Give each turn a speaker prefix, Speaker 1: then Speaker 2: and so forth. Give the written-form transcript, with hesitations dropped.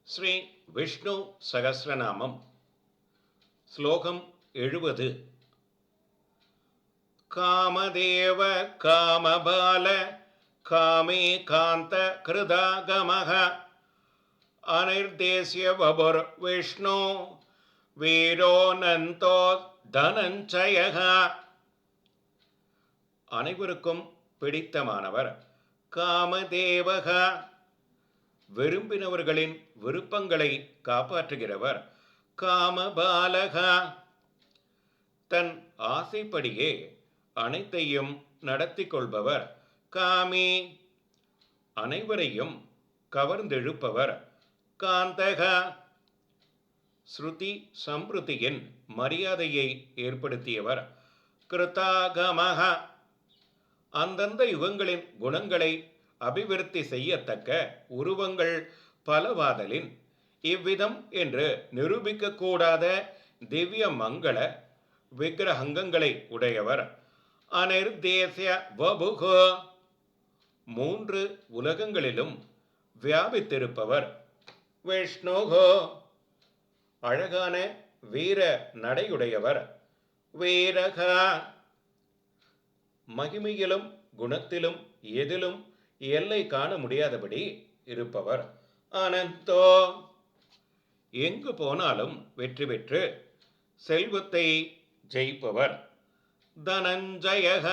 Speaker 1: ஸ்ரீ விஷ்ணு சகஸ்ரநாமம் ஸ்லோகம் 70. காமதேவ காமபால காமே காந்த கிருதாகமஹ அனிர்தேஸ்ய வபுர் விஷ்ணு வீரோனந்தோ தனஞ்சயஹ. அனைவருக்கும் பிடித்தமானவர் காமதேவக, விரும்பினவர்களின் விருப்பங்களை காப்பாற்றுகிறவர். காமபாலக, தன் ஆசைப்படியே அனைத்தையும் நடத்தி கொள்பவர். காமி, அனைவரையும் கவர்ந்தெழுப்பவர். காந்தக, ஸ்ருதி சம்பிருதியின் மரியாதையை ஏற்படுத்தியவர். கிருதாகமஹ, அந்தந்த யுகங்களின் குணங்களை அபிவிருத்தி செய்யத்தக்க உருவங்கள் பலவாதலின் இவ்விதம் என்று நிரூபிக்கக்கூடாத திவ்ய மங்கள விக்கிரகங்களை உடையவர். அனிர்தேசிய வபுகு, மூன்று உலகங்களிலும் வியாபித்திருப்பவர். விஷ்ணுகோ, அழகான வீர நடையுடையவர். வீரக, மகிமையிலும் குணத்திலும் எதிலும் எல்லை காண முடியாதபடி இருப்பவர். அனந்தோ, எங்கு போனாலும் வெற்றி பெற்று செல்வத்தை ஜெயிப்பவர். தனஞ்சயக,